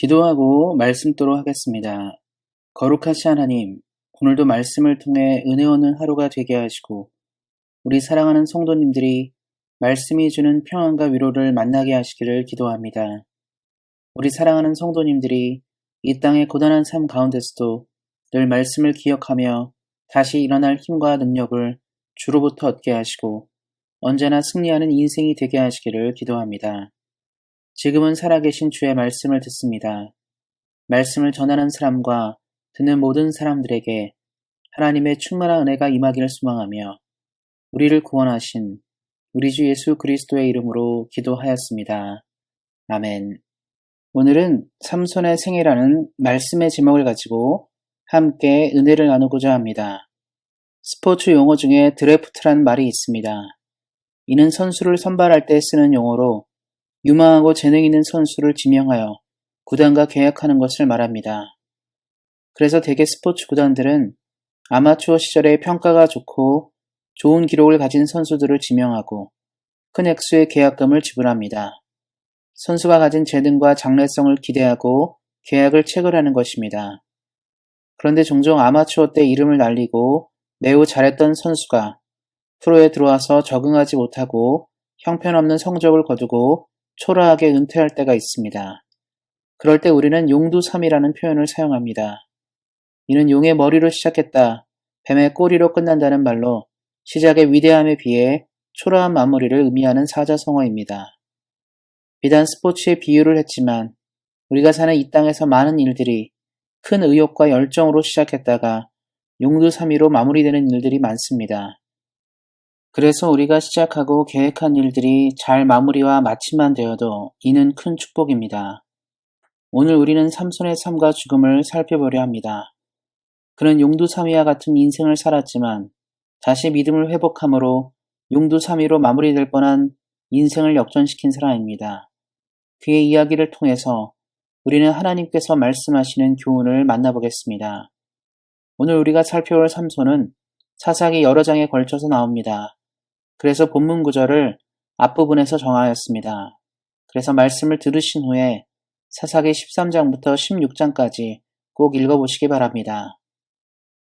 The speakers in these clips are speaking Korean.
기도하고 말씀토록 하겠습니다. 거룩하신 하나님, 오늘도 말씀을 통해 은혜 얻는 하루가 되게 하시고 우리 사랑하는 성도님들이 말씀이 주는 평안과 위로를 만나게 하시기를 기도합니다. 우리 사랑하는 성도님들이 이 땅의 고단한 삶 가운데서도 늘 말씀을 기억하며 다시 일어날 힘과 능력을 주로부터 얻게 하시고 언제나 승리하는 인생이 되게 하시기를 기도합니다. 지금은 살아계신 주의 말씀을 듣습니다. 말씀을 전하는 사람과 듣는 모든 사람들에게 하나님의 충만한 은혜가 임하기를 소망하며 우리를 구원하신 우리 주 예수 그리스도의 이름으로 기도하였습니다. 아멘. 오늘은 삼손의 생애라는 말씀의 제목을 가지고 함께 은혜를 나누고자 합니다. 스포츠 용어 중에 드래프트란 말이 있습니다. 이는 선수를 선발할 때 쓰는 용어로 유망하고 재능 있는 선수를 지명하여 구단과 계약하는 것을 말합니다. 그래서 대개 스포츠 구단들은 아마추어 시절에 평가가 좋고 좋은 기록을 가진 선수들을 지명하고 큰 액수의 계약금을 지불합니다. 선수가 가진 재능과 장래성을 기대하고 계약을 체결하는 것입니다. 그런데 종종 아마추어 때 이름을 날리고 매우 잘했던 선수가 프로에 들어와서 적응하지 못하고 형편없는 성적을 거두고 초라하게 은퇴할 때가 있습니다. 그럴 때 우리는 용두삼이라는 표현을 사용합니다. 이는 용의 머리로 시작했다, 뱀의 꼬리로 끝난다는 말로 시작의 위대함에 비해 초라한 마무리를 의미하는 사자성어입니다. 비단 스포츠에 비유를 했지만 우리가 사는 이 땅에서 많은 일들이 큰 의욕과 열정으로 시작했다가 용두삼이로 마무리되는 일들이 많습니다. 그래서 우리가 시작하고 계획한 일들이 잘 마무리와 마침만 되어도 이는 큰 축복입니다. 오늘 우리는 삼손의 삶과 죽음을 살펴보려 합니다. 그는 용두삼이와 같은 인생을 살았지만 다시 믿음을 회복함으로 용두삼이로 마무리될 뻔한 인생을 역전시킨 사람입니다. 그의 이야기를 통해서 우리는 하나님께서 말씀하시는 교훈을 만나보겠습니다. 오늘 우리가 살펴볼 삼손은 사사기 여러 장에 걸쳐서 나옵니다. 그래서 본문 구절을 앞부분에서 정하였습니다. 그래서 말씀을 들으신 후에 사사기 13장부터 16장까지 꼭 읽어보시기 바랍니다.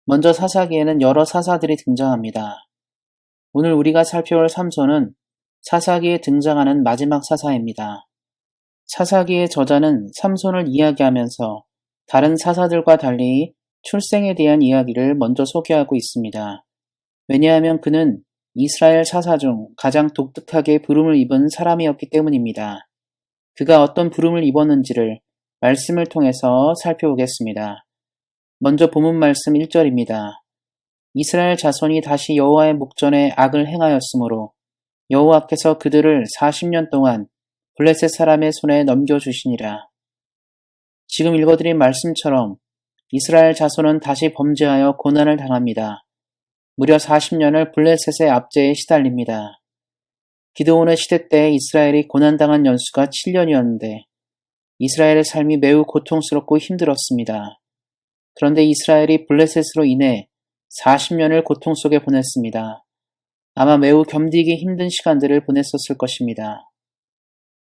먼저 사사기에는 여러 사사들이 등장합니다. 오늘 우리가 살펴볼 삼손은 사사기에 등장하는 마지막 사사입니다. 사사기의 저자는 삼손을 이야기하면서 다른 사사들과 달리 출생에 대한 이야기를 먼저 소개하고 있습니다. 왜냐하면 그는 이스라엘 사사 중 가장 독특하게 부름을 입은 사람이었기 때문입니다. 그가 어떤 부름을 입었는지를 말씀을 통해서 살펴보겠습니다. 먼저 본문 말씀 1절입니다. 이스라엘 자손이 다시 여호와의 목전에 악을 행하였으므로 여호와께서 그들을 40년 동안 블레셋 사람의 손에 넘겨주시니라. 지금 읽어드린 말씀처럼 이스라엘 자손은 다시 범죄하여 고난을 당합니다. 무려 40년을 블레셋의 압제에 시달립니다. 기드온의 시대 때 이스라엘이 고난당한 연수가 7년이었는데 이스라엘의 삶이 매우 고통스럽고 힘들었습니다. 그런데 이스라엘이 블레셋으로 인해 40년을 고통 속에 보냈습니다. 아마 매우 견디기 힘든 시간들을 보냈었을 것입니다.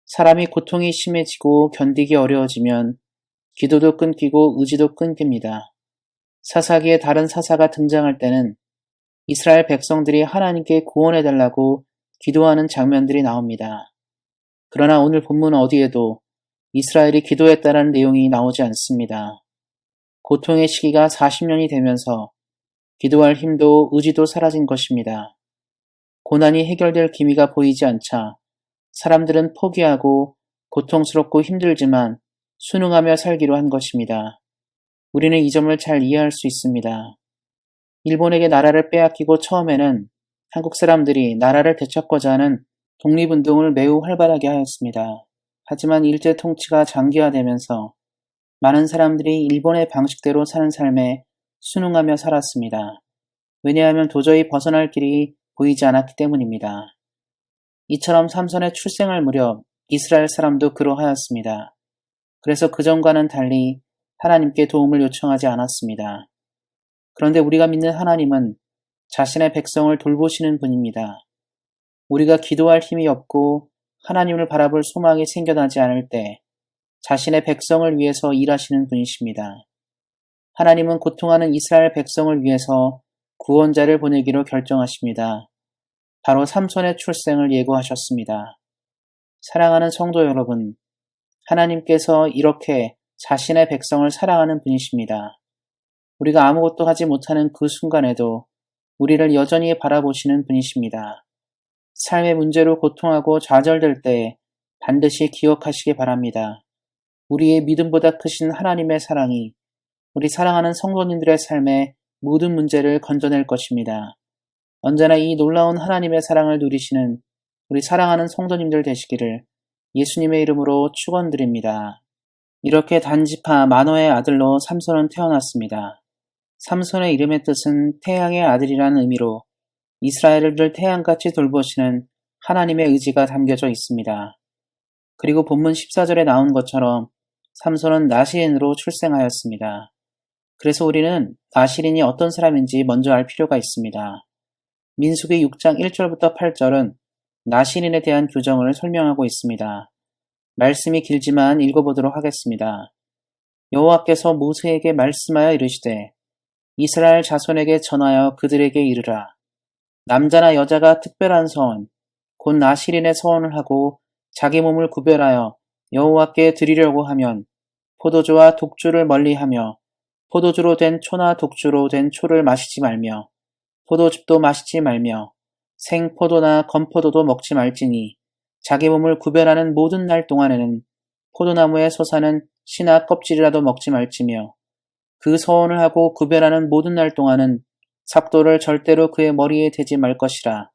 사람이 고통이 심해지고 견디기 어려워지면 기도도 끊기고 의지도 끊깁니다. 사사기에 다른 사사가 등장할 때는 이스라엘 백성들이 하나님께 구원해달라고 기도하는 장면들이 나옵니다. 그러나 오늘 본문 어디에도 이스라엘이 기도했다라는 내용이 나오지 않습니다. 고통의 시기가 40년이 되면서 기도할 힘도 의지도 사라진 것입니다. 고난이 해결될 기미가 보이지 않자 사람들은 포기하고 고통스럽고 힘들지만 순응하며 살기로 한 것입니다. 우리는 이 점을 잘 이해할 수 있습니다. 일본에게 나라를 빼앗기고 처음에는 한국 사람들이 나라를 되찾고자 하는 독립운동을 매우 활발하게 하였습니다. 하지만 일제 통치가 장기화되면서 많은 사람들이 일본의 방식대로 사는 삶에 순응하며 살았습니다. 왜냐하면 도저히 벗어날 길이 보이지 않았기 때문입니다. 이처럼 삼손의 출생할 무렵 이스라엘 사람도 그러하였습니다. 그래서 그전과는 달리 하나님께 도움을 요청하지 않았습니다. 그런데 우리가 믿는 하나님은 자신의 백성을 돌보시는 분입니다. 우리가 기도할 힘이 없고 하나님을 바라볼 소망이 생겨나지 않을 때 자신의 백성을 위해서 일하시는 분이십니다. 하나님은 고통하는 이스라엘 백성을 위해서 구원자를 보내기로 결정하십니다. 바로 삼손의 출생을 예고하셨습니다. 사랑하는 성도 여러분, 하나님께서 이렇게 자신의 백성을 사랑하는 분이십니다. 우리가 아무것도 하지 못하는 그 순간에도 우리를 여전히 바라보시는 분이십니다. 삶의 문제로 고통하고 좌절될 때 반드시 기억하시기 바랍니다. 우리의 믿음보다 크신 하나님의 사랑이 우리 사랑하는 성도님들의 삶의 모든 문제를 건져낼 것입니다. 언제나 이 놀라운 하나님의 사랑을 누리시는 우리 사랑하는 성도님들 되시기를 예수님의 이름으로 축원드립니다. 이렇게 단지파 마노의 아들로 삼손은 태어났습니다. 삼손의 이름의 뜻은 태양의 아들이라는 의미로 이스라엘을 태양같이 돌보시는 하나님의 의지가 담겨져 있습니다. 그리고 본문 14절에 나온 것처럼 삼손은 나시린으로 출생하였습니다. 그래서 우리는 나시린이 어떤 사람인지 먼저 알 필요가 있습니다. 민수기 6장 1절부터 8절은 나시린에 대한 규정을 설명하고 있습니다. 말씀이 길지만 읽어보도록 하겠습니다. 여호와께서 모세에게 말씀하여 이르시되 이스라엘 자손에게 전하여 그들에게 이르라. 남자나 여자가 특별한 서원, 곧 나시린의 서원을 하고 자기 몸을 구별하여 여호와께 드리려고 하면 포도주와 독주를 멀리하며 포도주로 된 초나 독주로 된 초를 마시지 말며 포도즙도 마시지 말며 생포도나 건포도도 먹지 말지니 자기 몸을 구별하는 모든 날 동안에는 포도나무에 솟아는 씨나 껍질이라도 먹지 말지며 그 서원을 하고 구별하는 모든 날 동안은 삭도를 절대로 그의 머리에 대지 말 것이라.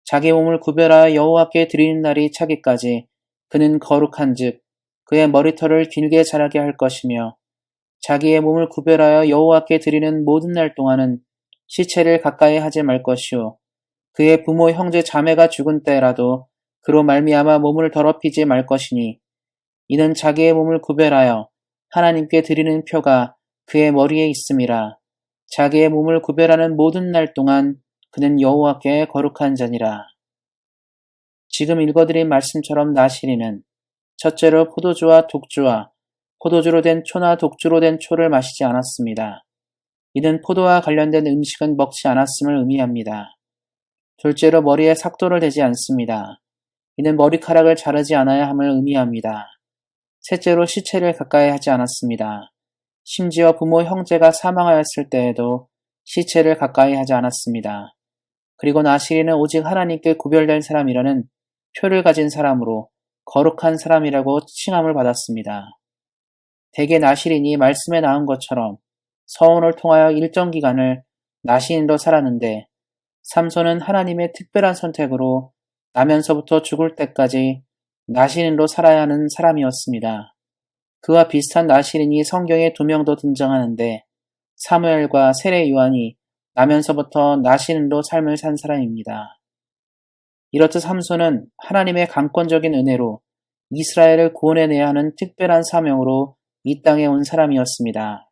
자기 몸을 구별하여 여호와께 드리는 날이 차기까지 그는 거룩한즉 그의 머리털을 길게 자라게 할 것이며 자기의 몸을 구별하여 여호와께 드리는 모든 날 동안은 시체를 가까이 하지 말 것이요 그의 부모 형제 자매가 죽은 때라도 그로 말미암아 몸을 더럽히지 말 것이니 이는 자기의 몸을 구별하여 하나님께 드리는 표가 그의 머리에 있음이라. 자기의 몸을 구별하는 모든 날 동안 그는 여호와께 거룩한 자니라. 지금 읽어드린 말씀처럼 나시린은 첫째로 포도주와 독주와 포도주로 된 초나 독주로 된 초를 마시지 않았습니다. 이는 포도와 관련된 음식은 먹지 않았음을 의미합니다. 둘째로 머리에 삭도를 대지 않습니다. 이는 머리카락을 자르지 않아야 함을 의미합니다. 셋째로 시체를 가까이 하지 않았습니다. 심지어 부모 형제가 사망하였을 때에도 시체를 가까이 하지 않았습니다. 그리고 나시린은 오직 하나님께 구별된 사람이라는 표를 가진 사람으로 거룩한 사람이라고 칭함을 받았습니다. 대개 나시린이 말씀에 나온 것처럼 서원을 통하여 일정 기간을 나시린으로 살았는데 삼손은 하나님의 특별한 선택으로 나면서부터 죽을 때까지 나시린으로 살아야 하는 사람이었습니다. 그와 비슷한 나시린이 성경에 2명 더 등장하는데 사무엘과 세례 요한이 나면서부터 나시린으로 삶을 산 사람입니다. 이렇듯 삼손은 하나님의 강권적인 은혜로 이스라엘을 구원해내야 하는 특별한 사명으로 이 땅에 온 사람이었습니다.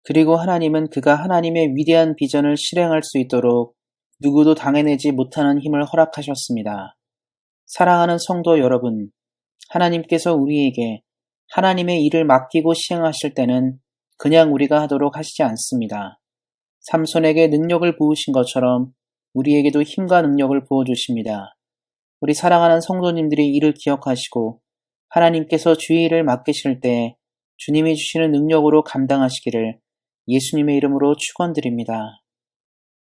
그리고 하나님은 그가 하나님의 위대한 비전을 실행할 수 있도록 누구도 당해내지 못하는 힘을 허락하셨습니다. 사랑하는 성도 여러분, 하나님께서 우리에게 하나님의 일을 맡기고 시행하실 때는 그냥 우리가 하도록 하시지 않습니다. 삼손에게 능력을 부으신 것처럼 우리에게도 힘과 능력을 부어주십니다. 우리 사랑하는 성도님들이 이를 기억하시고 하나님께서 주의 일을 맡기실 때 주님이 주시는 능력으로 감당하시기를 예수님의 이름으로 축원드립니다.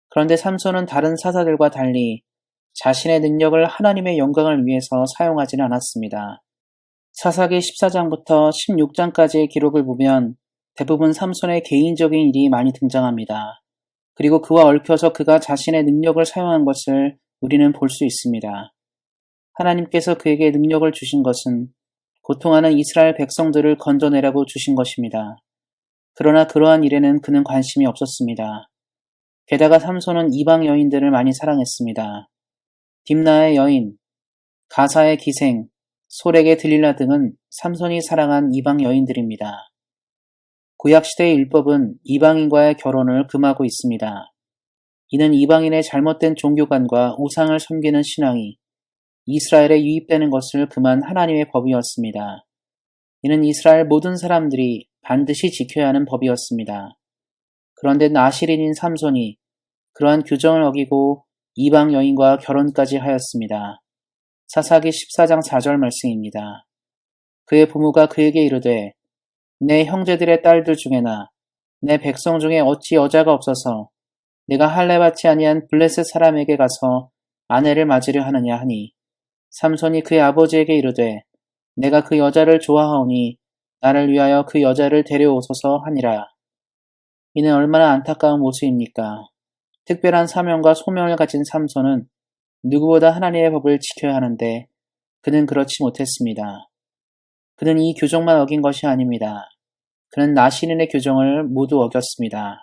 그런데 삼손은 다른 사사들과 달리 자신의 능력을 하나님의 영광을 위해서 사용하지는 않았습니다. 사사기 14장부터 16장까지의 기록을 보면 대부분 삼손의 개인적인 일이 많이 등장합니다. 그리고 그와 얽혀서 그가 자신의 능력을 사용한 것을 우리는 볼 수 있습니다. 하나님께서 그에게 능력을 주신 것은 고통하는 이스라엘 백성들을 건져내라고 주신 것입니다. 그러나 그러한 일에는 그는 관심이 없었습니다. 게다가 삼손은 이방 여인들을 많이 사랑했습니다. 딥나의 여인, 가사의 기생, 솔에게 들릴라 등은 삼손이 사랑한 이방 여인들입니다. 구약시대의 율법은 이방인과의 결혼을 금하고 있습니다. 이는 이방인의 잘못된 종교관과 우상을 섬기는 신앙이 이스라엘에 유입되는 것을 금한 하나님의 법이었습니다. 이는 이스라엘 모든 사람들이 반드시 지켜야 하는 법이었습니다. 그런데 나실인인 삼손이 그러한 규정을 어기고 이방 여인과 결혼까지 하였습니다. 사사기 14장 4절 말씀입니다. 그의 부모가 그에게 이르되 내 형제들의 딸들 중에나 내 백성 중에 어찌 여자가 없어서 내가 할례 받지 아니한 블레셋 사람에게 가서 아내를 맞으려 하느냐 하니 삼손이 그의 아버지에게 이르되 내가 그 여자를 좋아하오니 나를 위하여 그 여자를 데려오소서 하니라. 이는 얼마나 안타까운 모습입니까? 특별한 사명과 소명을 가진 삼손은 누구보다 하나님의 법을 지켜야 하는데 그는 그렇지 못했습니다. 그는 이 규정만 어긴 것이 아닙니다. 그는 나실인의 규정을 모두 어겼습니다.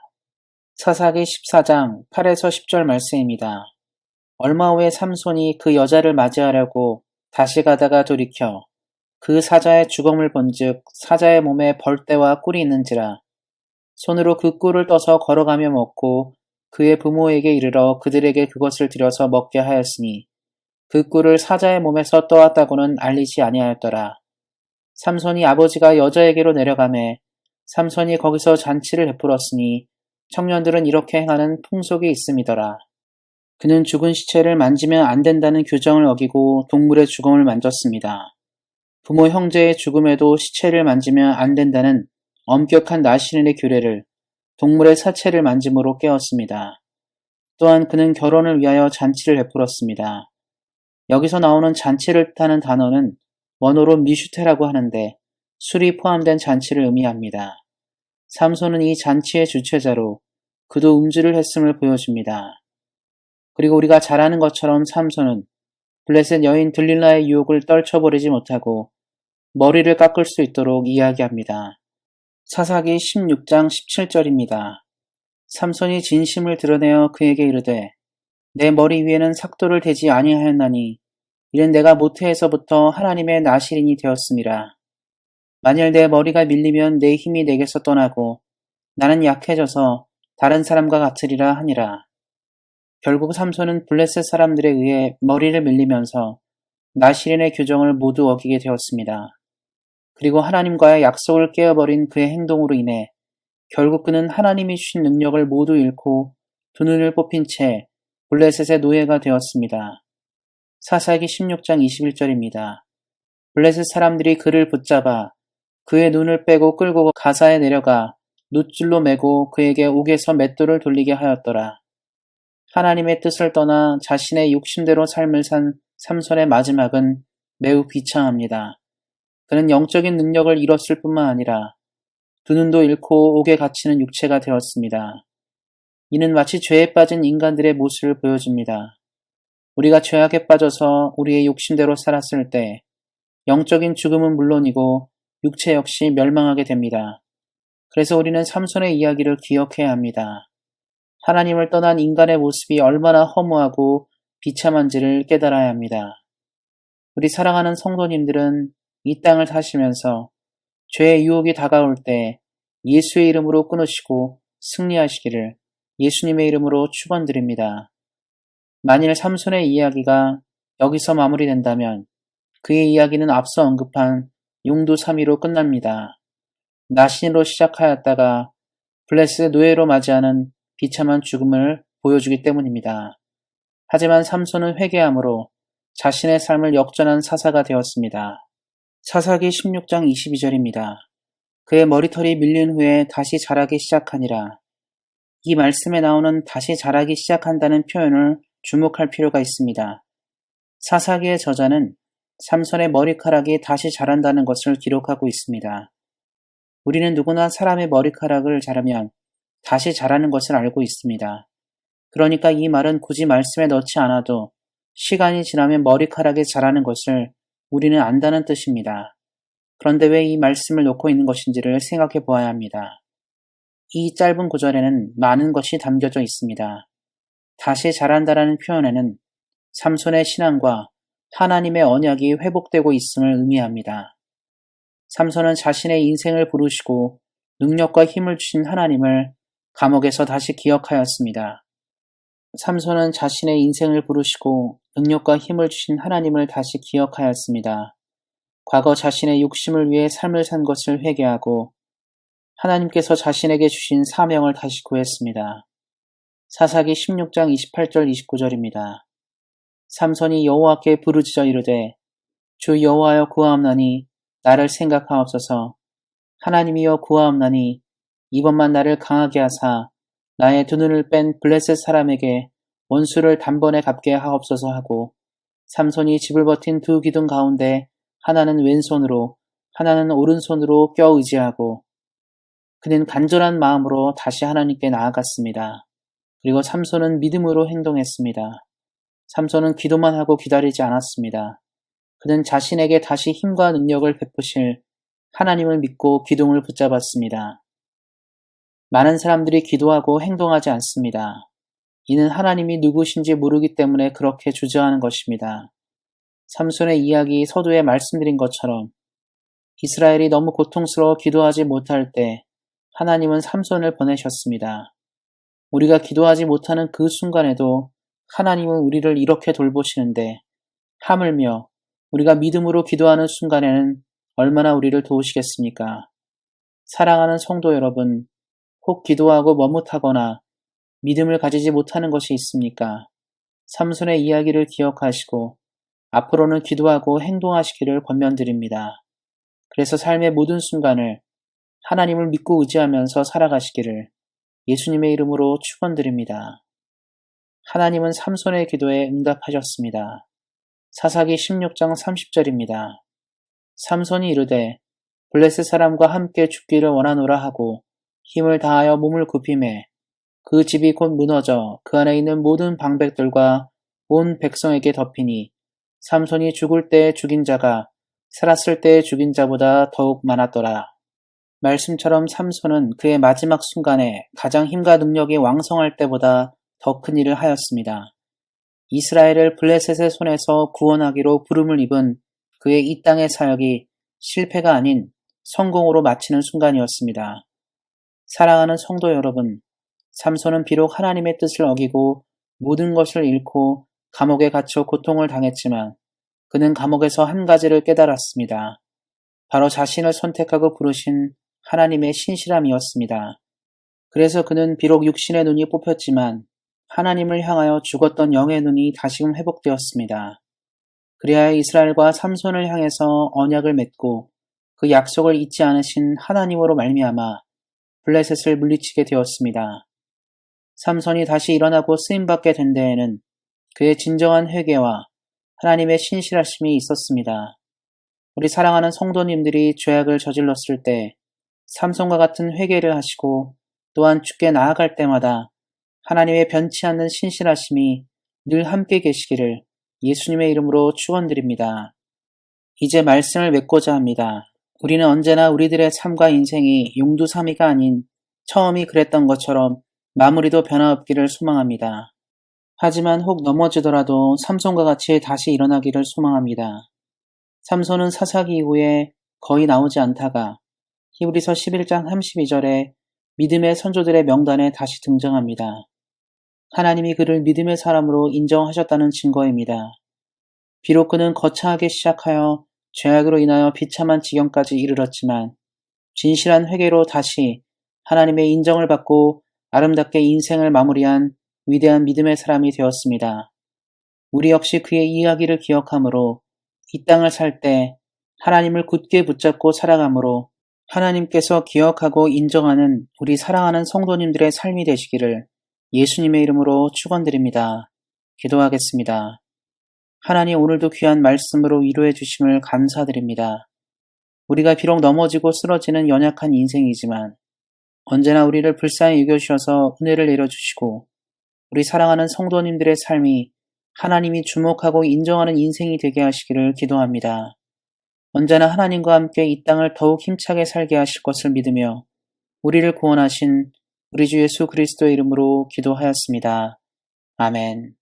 사사기 14장 8에서 10절 말씀입니다. 얼마 후에 삼손이 그 여자를 맞이하려고 다시 가다가 돌이켜 그 사자의 주검을 본즉 사자의 몸에 벌떼와 꿀이 있는지라 손으로 그 꿀을 떠서 걸어가며 먹고 그의 부모에게 이르러 그들에게 그것을 들여서 먹게 하였으니 그 꿀을 사자의 몸에서 떠왔다고는 알리지 아니하였더라. 삼손이 아버지가 여자에게로 내려가매 삼손이 거기서 잔치를 베풀었으니 청년들은 이렇게 행하는 풍속이 있음이더라. 그는 죽은 시체를 만지면 안 된다는 규정을 어기고 동물의 죽음을 만졌습니다. 부모 형제의 죽음에도 시체를 만지면 안 된다는 엄격한 나실인의 규례를 동물의 사체를 만짐으로 깨었습니다. 또한 그는 결혼을 위하여 잔치를 베풀었습니다. 여기서 나오는 잔치를 뜻하는 단어는 원어로 미슈테라고 하는데 술이 포함된 잔치를 의미합니다. 삼손은 이 잔치의 주최자로 그도 음주를 했음을 보여줍니다. 그리고 우리가 잘 아는 것처럼 삼손은 블레셋 여인 들릴라의 유혹을 떨쳐버리지 못하고 머리를 깎을 수 있도록 이야기합니다. 사사기 16장 17절입니다. 삼손이 진심을 드러내어 그에게 이르되 내 머리 위에는 삭도를 대지 아니하였나니 이는 내가 모태에서부터 하나님의 나실인이 되었음이라. 만일 내 머리가 밀리면 내 힘이 내게서 떠나고 나는 약해져서 다른 사람과 같으리라 하니라. 결국 삼손은 블레셋 사람들에 의해 머리를 밀리면서 나실인의 규정을 모두 어기게 되었습니다. 그리고 하나님과의 약속을 깨어버린 그의 행동으로 인해 결국 그는 하나님이 주신 능력을 모두 잃고 두 눈을 뽑힌 채 블레셋의 노예가 되었습니다. 사사기 16장 21절입니다. 블레셋 사람들이 그를 붙잡아 그의 눈을 빼고 끌고 가사에 내려가 놋줄로 매고 그에게 옥에서 맷돌을 돌리게 하였더라. 하나님의 뜻을 떠나 자신의 욕심대로 삶을 산 삼손의 마지막은 매우 비참합니다. 그는 영적인 능력을 잃었을 뿐만 아니라 두 눈도 잃고 옥에 갇히는 육체가 되었습니다. 이는 마치 죄에 빠진 인간들의 모습을 보여줍니다. 우리가 죄악에 빠져서 우리의 욕심대로 살았을 때 영적인 죽음은 물론이고 육체 역시 멸망하게 됩니다. 그래서 우리는 삼손의 이야기를 기억해야 합니다. 하나님을 떠난 인간의 모습이 얼마나 허무하고 비참한지를 깨달아야 합니다. 우리 사랑하는 성도님들은 이 땅을 사시면서 죄의 유혹이 다가올 때 예수의 이름으로 끊으시고 승리하시기를 예수님의 이름으로 축원드립니다. 만일 삼손의 이야기가 여기서 마무리된다면 그의 이야기는 앞서 언급한 용두삼위로 끝납니다. 나신으로 시작하였다가 블레셋의 노예로 맞이하는 비참한 죽음을 보여주기 때문입니다. 하지만 삼손은 회개함으로 자신의 삶을 역전한 사사가 되었습니다. 사사기 16장 22절입니다. 그의 머리털이 밀린 후에 다시 자라기 시작하니라. 이 말씀에 나오는 다시 자라기 시작한다는 표현을 주목할 필요가 있습니다. 사사기의 저자는 삼손의 머리카락이 다시 자란다는 것을 기록하고 있습니다. 우리는 누구나 사람의 머리카락을 자르면 다시 자라는 것을 알고 있습니다. 그러니까 이 말은 굳이 말씀에 넣지 않아도 시간이 지나면 머리카락이 자라는 것을 우리는 안다는 뜻입니다. 그런데 왜 이 말씀을 놓고 있는 것인지를 생각해 보아야 합니다. 이 짧은 구절에는 많은 것이 담겨져 있습니다. 다시 자란다라는 표현에는 삼손의 신앙과 하나님의 언약이 회복되고 있음을 의미합니다. 삼손은 자신의 인생을 부르시고 능력과 힘을 주신 하나님을 감옥에서 다시 기억하였습니다. 삼손은 자신의 인생을 부르시고 능력과 힘을 주신 하나님을 다시 기억하였습니다. 과거 자신의 욕심을 위해 삶을 산 것을 회개하고 하나님께서 자신에게 주신 사명을 다시 구했습니다. 사사기 16장 28절 29절입니다. 삼손이 여호와께 부르짖어 이르되 주 여호와여 구하옵나니 나를 생각하옵소서. 하나님이여 구하옵나니 이번만 나를 강하게 하사 나의 두 눈을 뺀 블레셋 사람에게 원수를 단번에 갚게 하옵소서 하고 삼손이 집을 버틴 두 기둥 가운데 하나는 왼손으로 하나는 오른손으로 껴 의지하고 그는 간절한 마음으로 다시 하나님께 나아갔습니다. 그리고 삼손은 믿음으로 행동했습니다. 삼손은 기도만 하고 기다리지 않았습니다. 그는 자신에게 다시 힘과 능력을 베푸실 하나님을 믿고 기둥을 붙잡았습니다. 많은 사람들이 기도하고 행동하지 않습니다. 이는 하나님이 누구신지 모르기 때문에 그렇게 주저하는 것입니다. 삼손의 이야기 서두에 말씀드린 것처럼 이스라엘이 너무 고통스러워 기도하지 못할 때 하나님은 삼손을 보내셨습니다. 우리가 기도하지 못하는 그 순간에도 하나님은 우리를 이렇게 돌보시는데 하물며 우리가 믿음으로 기도하는 순간에는 얼마나 우리를 도우시겠습니까? 사랑하는 성도 여러분, 혹 기도하고 머뭇하거나 믿음을 가지지 못하는 것이 있습니까? 삼손의 이야기를 기억하시고 앞으로는 기도하고 행동하시기를 권면드립니다. 그래서 삶의 모든 순간을 하나님을 믿고 의지하면서 살아가시기를 예수님의 이름으로 축원드립니다. 하나님은 삼손의 기도에 응답하셨습니다. 사사기 16장 30절입니다. 삼손이 이르되 블레셋 사람과 함께 죽기를 원하노라 하고 힘을 다하여 몸을 굽히매 그 집이 곧 무너져 그 안에 있는 모든 방백들과 온 백성에게 덮이니 삼손이 죽을 때에 죽인 자가 살았을 때에 죽인 자보다 더욱 많았더라. 말씀처럼 삼손은 그의 마지막 순간에 가장 힘과 능력이 왕성할 때보다 더 큰 일을 하였습니다. 이스라엘을 블레셋의 손에서 구원하기로 부름을 입은 그의 이 땅의 사역이 실패가 아닌 성공으로 마치는 순간이었습니다. 사랑하는 성도 여러분, 삼손은 비록 하나님의 뜻을 어기고 모든 것을 잃고 감옥에 갇혀 고통을 당했지만 그는 감옥에서 한 가지를 깨달았습니다. 바로 자신을 선택하고 부르신 하나님의 신실함이었습니다. 그래서 그는 비록 육신의 눈이 뽑혔지만 하나님을 향하여 죽었던 영의 눈이 다시금 회복되었습니다. 그리하여 이스라엘과 삼손을 향해서 언약을 맺고 그 약속을 잊지 않으신 하나님으로 말미암아 블레셋을 물리치게 되었습니다. 삼손이 다시 일어나고 쓰임받게 된 데에는 그의 진정한 회개와 하나님의 신실하심이 있었습니다. 우리 사랑하는 성도님들이 죄악을 저질렀을 때 삼손과 같은 회개를 하시고 또한 주께 나아갈 때마다 하나님의 변치 않는 신실하심이 늘 함께 계시기를 예수님의 이름으로 축원드립니다. 이제 말씀을 맺고자 합니다. 우리는 언제나 우리들의 삶과 인생이 용두사미가 아닌 처음이 그랬던 것처럼 마무리도 변화없기를 소망합니다. 하지만 혹 넘어지더라도 삼손과 같이 다시 일어나기를 소망합니다. 삼손은 사사기 이후에 거의 나오지 않다가 히브리서 11장 32절에 믿음의 선조들의 명단에 다시 등장합니다. 하나님이 그를 믿음의 사람으로 인정하셨다는 증거입니다. 비록 그는 거창하게 시작하여 죄악으로 인하여 비참한 지경까지 이르렀지만 진실한 회개로 다시 하나님의 인정을 받고 아름답게 인생을 마무리한 위대한 믿음의 사람이 되었습니다. 우리 역시 그의 이야기를 기억하므로 이 땅을 살 때 하나님을 굳게 붙잡고 살아가므로 하나님께서 기억하고 인정하는 우리 사랑하는 성도님들의 삶이 되시기를 예수님의 이름으로 축원드립니다. 기도하겠습니다. 하나님, 오늘도 귀한 말씀으로 위로해 주심을 감사드립니다. 우리가 비록 넘어지고 쓰러지는 연약한 인생이지만 언제나 우리를 불쌍히 여겨주셔서 은혜를 내려주시고 우리 사랑하는 성도님들의 삶이 하나님이 주목하고 인정하는 인생이 되게 하시기를 기도합니다. 언제나 하나님과 함께 이 땅을 더욱 힘차게 살게 하실 것을 믿으며 우리를 구원하신 우리 주 예수 그리스도의 이름으로 기도하였습니다. 아멘.